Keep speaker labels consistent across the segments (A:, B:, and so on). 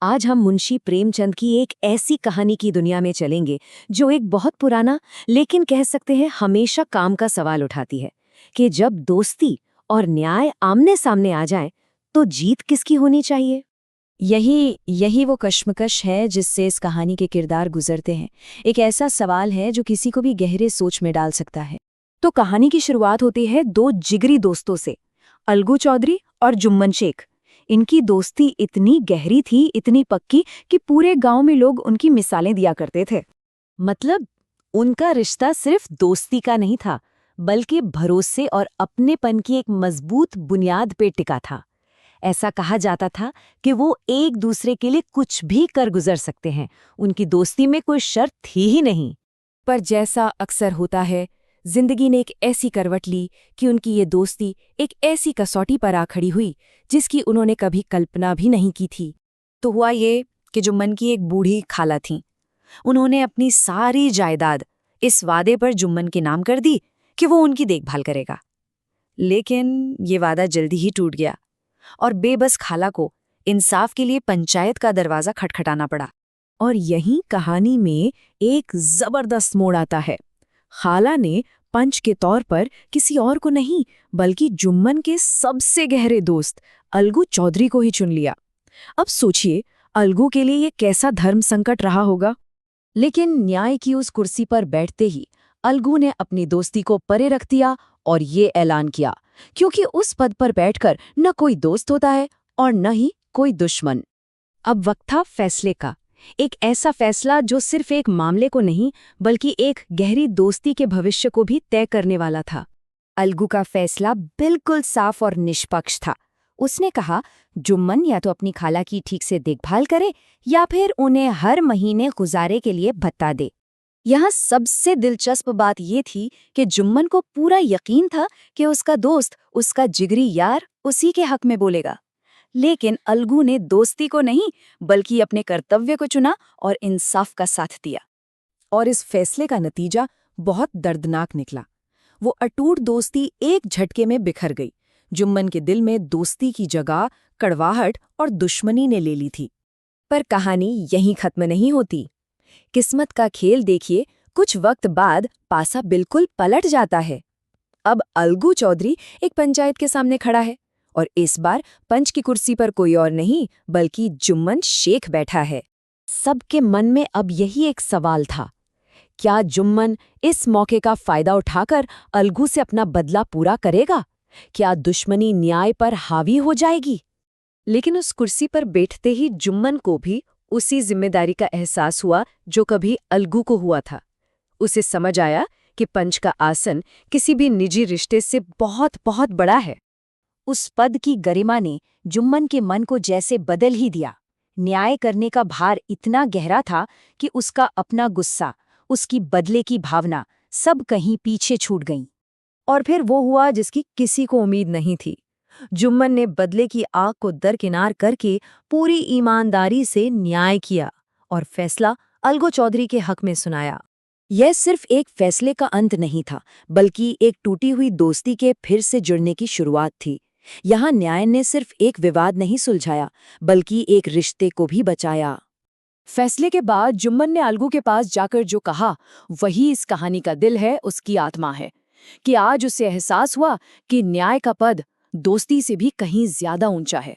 A: आज हम मुंशी प्रेमचंद की एक ऐसी कहानी की दुनिया में चलेंगे जो एक बहुत पुराना लेकिन कह सकते हैं हमेशा काम का सवाल उठाती है कि जब दोस्ती और न्याय आमने सामने आ जाए तो जीत किसकी होनी चाहिए।
B: यही वो कश्मकश है जिससे इस कहानी के किरदार गुजरते हैं। एक ऐसा सवाल है जो किसी को भी गहरे सोच में डाल सकता है।
A: तो कहानी की शुरुआत होती है दो जिगरी दोस्तों से, अलगू चौधरी और जुम्मन शेख। इनकी दोस्ती इतनी गहरी थी, इतनी पक्की कि पूरे गांव में लोग उनकी मिसालें दिया करते थे। मतलब उनका रिश्ता सिर्फ दोस्ती का नहीं था, बल्कि भरोसे और अपनेपन की एक मजबूत बुनियाद पे टिका था। ऐसा कहा जाता था कि वो एक दूसरे के लिए कुछ भी कर गुजर सकते हैं। उनकी दोस्ती में कोई शर्त थी ही नहीं। पर जैसा अक्सर होता है, जिंदगी ने एक ऐसी करवट ली कि उनकी ये दोस्ती एक ऐसी कसौटी पर आ खड़ी हुई जिसकी उन्होंने कभी कल्पना भी नहीं की थी। तो हुआ ये कि जुम्मन की एक बूढ़ी खाला थी। उन्होंने अपनी सारी जायदाद इस वादे पर जुम्मन के नाम कर दी कि वो उनकी देखभाल करेगा। लेकिन ये वादा जल्दी ही टूट गया और बेबस खाला को इंसाफ के लिए पंचायत का दरवाजा खटखटाना पड़ा। और यही कहानी में एक जबरदस्त मोड़ आता है। खाला ने पंच के तौर पर किसी और को नहीं बल्कि जुम्मन के सबसे गहरे दोस्त अलगू चौधरी को ही चुन लिया। अब सोचिए, अलगू के लिए ये कैसा धर्म संकट रहा होगा। लेकिन न्याय की उस कुर्सी पर बैठते ही अलगू ने अपनी दोस्ती को परे रख दिया और ये ऐलान किया, क्योंकि उस पद पर बैठकर न कोई दोस्त होता है और न ही कोई दुश्मन। अब वक्त था फैसले का, एक ऐसा फैसला जो सिर्फ एक मामले को नहीं बल्कि एक गहरी दोस्ती के भविष्य को भी तय करने वाला था। अलगू का फैसला बिल्कुल साफ और निष्पक्ष था। उसने कहा, जुम्मन या तो अपनी खाला की ठीक से देखभाल करे या फिर उन्हें हर महीने गुजारे के लिए भत्ता दे। यहाँ सबसे दिलचस्प बात ये थी कि जुम्मन को पूरा यकीन था कि उसका दोस्त, उसका जिगरी यार उसी के हक में बोलेगा। लेकिन अलगू ने दोस्ती को नहीं बल्कि अपने कर्तव्य को चुना और इंसाफ का साथ दिया। और इस फैसले का नतीजा बहुत दर्दनाक निकला। वो अटूट दोस्ती एक झटके में बिखर गई। जुम्मन के दिल में दोस्ती की जगह कड़वाहट और दुश्मनी ने ले ली थी। पर कहानी यहीं खत्म नहीं होती। किस्मत का खेल देखिए, कुछ वक्त बाद पासा बिल्कुल पलट जाता है। अब अलगू चौधरी एक पंचायत के सामने खड़ा है और इस बार पंच की कुर्सी पर कोई और नहीं बल्कि जुम्मन शेख बैठा है। सबके मन में अब यही एक सवाल था, क्या जुम्मन इस मौके का फायदा उठाकर अलगू से अपना बदला पूरा करेगा? क्या दुश्मनी न्याय पर हावी हो जाएगी? लेकिन उस कुर्सी पर बैठते ही जुम्मन को भी उसी जिम्मेदारी का एहसास हुआ जो कभी अलगू को हुआ था। उसे समझ आया कि पंच का आसन किसी भी निजी रिश्ते से बहुत बहुत बड़ा है। उस पद की गरिमा ने जुम्मन के मन को जैसे बदल ही दिया। न्याय करने का भार इतना गहरा था कि उसका अपना गुस्सा, उसकी बदले की भावना सब कहीं पीछे छूट गईं। और फिर वो हुआ जिसकी किसी को उम्मीद नहीं थी। जुम्मन ने बदले की आग को दरकिनार करके पूरी ईमानदारी से न्याय किया और फैसला अलगू चौधरी के हक में सुनाया। यह सिर्फ एक फैसले का अंत नहीं था, बल्कि एक टूटी हुई दोस्ती के फिर से जुड़ने की शुरुआत थी। यहाँ न्याय ने सिर्फ एक विवाद नहीं सुलझाया बल्कि एक रिश्ते को भी बचाया। फैसले के बाद जुम्मन ने अलगू के पास जाकर जो कहा, वही इस कहानी का दिल है, उसकी आत्मा है। कि आज उसे एहसास हुआ कि न्याय का पद दोस्ती से भी कहीं ज्यादा ऊंचा है।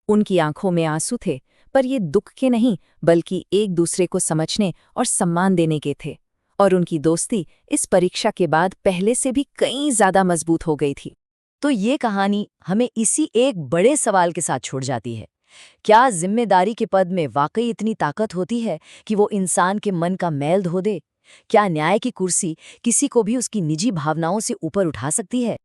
A: उनकी आंखों में आंसू थे, पर ये दुख के नहीं बल्कि एक दूसरे को समझने और सम्मान देने के थे। और उनकी दोस्ती इस परीक्षा के बाद पहले से भी कहीं ज्यादा मजबूत हो गई थी। तो ये कहानी हमें इसी एक बड़े सवाल के साथ छोड़ जाती है, क्या जिम्मेदारी के पद में वाकई इतनी ताकत होती है कि वो इंसान के मन का मैल धो दे? क्या न्याय की कुर्सी किसी को भी उसकी निजी भावनाओं से ऊपर उठा सकती है?